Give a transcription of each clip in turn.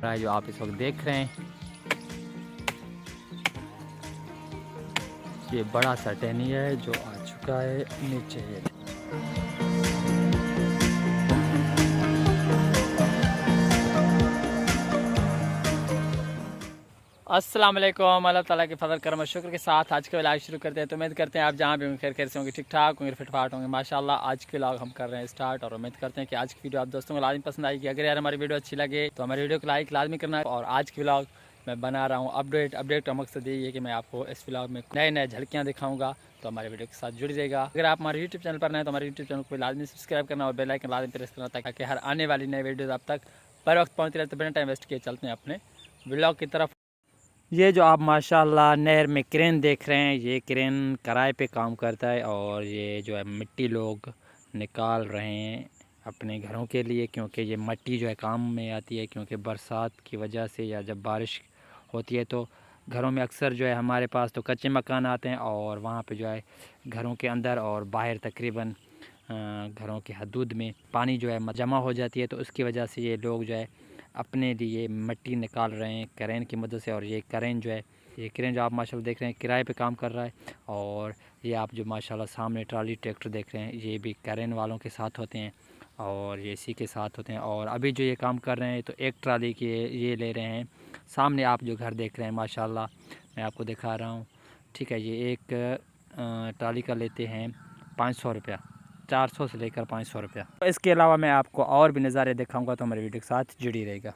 रहा है जो आप इस वक्त देख रहे हैं। ये बड़ा सा टहनी है जो आ चुका है नीचे। ये अस्सलाम वालेकुम, अल्लाह ताला के फजल करम और शुक्र के साथ आज के व्लॉग शुरू करते हैं। तो उम्मीद करते हैं आप जहाँ भी होंगे खैर खैर से होंगे, ठीक ठाक होंगे, फिटफाट होंगे माशाल्लाह। आज के व्लॉग हम कर रहे हैं स्टार्ट और उम्मीद करते हैं कि आज की वीडियो आप दोस्तों को लाजमी पसंद आएगी। अगर यार हमारी वीडियो अच्छी लगे तो हमारी वीडियो को लाइक लाजमी करना है। और आज की व्लॉग मैं बना रहा हूँ अपडेट का मकसद यही है कि मैं आपको इस व्लॉग में नए झलकियाँ दिखाऊँगा। तो हमारे वीडियो के साथ जुड़ी रहेगा। अगर आप हमारे यूट्यूब चैनल पर नए तो हमारे यूट्यूब चैनल को लाजमी सब्सक्राइब करना और बेल आइकन लाजमी प्रेस करना ताकि हर आने वाली नई वीडियो आप तक पर वक्त पहुँचती रहे। तो बिना टाइम वेस्ट किए चलते हैं अपने व्लॉग की तरफ। ये जो आप माशाल्लाह नहर में क्रेन देख रहे हैं, ये क्रेन किराए पे काम करता है और ये जो है मिट्टी लोग निकाल रहे हैं अपने घरों के लिए, क्योंकि ये मिट्टी जो है काम में आती है। क्योंकि बरसात की वजह से या जब बारिश होती है तो घरों में अक्सर जो है हमारे पास तो कच्चे मकान आते हैं और वहाँ पे जो है घरों के अंदर और बाहर तकरीबन घरों के हदूद में पानी जो है जमा हो जाती है। तो उसकी वजह से ये लोग जो है अपने लिए मिट्टी निकाल रहे हैं क्रेन की मदद से। और ये क्रेन जो आप माशाल्लाह देख रहे हैं किराए पे काम कर रहा है। और ये आप जो माशाल्लाह सामने ट्राली ट्रैक्टर देख रहे हैं ये भी क्रेन वालों के साथ होते हैं और ये इसी के साथ होते हैं। और अभी जो ये काम कर रहे हैं तो एक ट्राली के ये ले रहे हैं। सामने आप जो घर देख रहे हैं माशाल्लाह मैं आपको दिखा रहा हूँ, ठीक है। ये एक ट्राली का लेते हैं 500 रुपया, 400 से लेकर 500 रुपया। तो इसके अलावा मैं आपको और भी नज़ारे दिखाऊंगा, तो हमारे वीडियो के साथ जुड़ी रहेगा।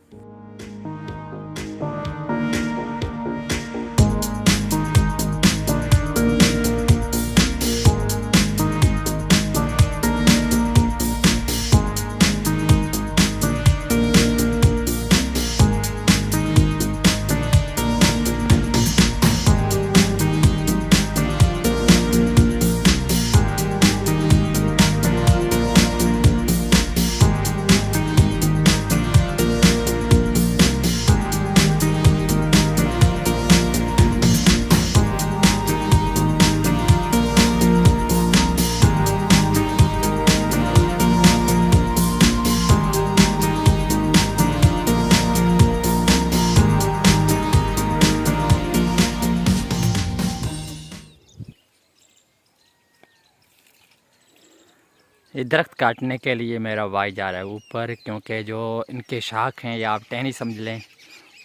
ये दरख्त काटने के लिए मेरा भाई जा रहा है ऊपर, क्योंकि जो इनके शाख हैं या आप टहनी समझ लें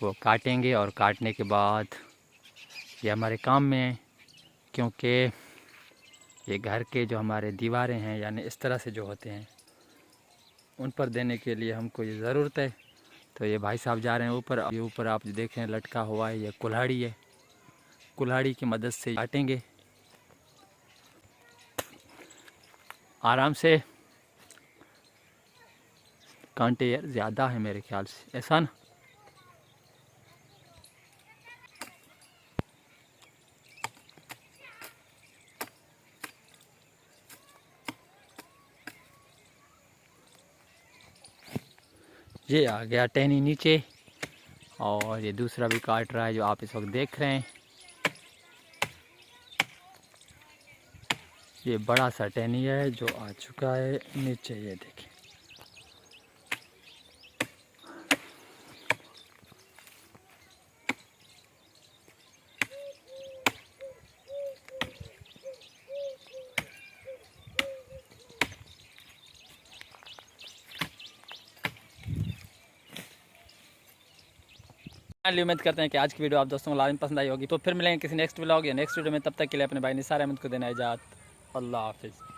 वो काटेंगे। और काटने के बाद ये हमारे काम में है, क्योंकि ये घर के जो हमारे दीवारें हैं यानी इस तरह से जो होते हैं उन पर देने के लिए हमको ये ज़रूरत है। तो ये भाई साहब जा रहे हैं ऊपर। ये ऊपर आप जो देख रहे हैं लटका हुआ है ये कुल्हाड़ी है, कुल्हाड़ी की मदद से काटेंगे आराम से। कांटे यार ज़्यादा है मेरे ख्याल से, ऐसा ना। ये आ गया टहनी नीचे और ये दूसरा भी काट रहा है जो आप इस वक्त देख रहे हैं। ये बड़ा सा टहनी है जो आ चुका है नीचे, ये देखें। उम्मीद करते हैं कि आज की वीडियो आप दोस्तों को लाजमी पसंद आई होगी। तो फिर मिलेंगे किसी नेक्स्ट व्लॉग या नेक्स्ट वीडियो में। तब तक के लिए अपने भाई निसार अहमद को देना इजाज़त। अल्लाह हाफिज़।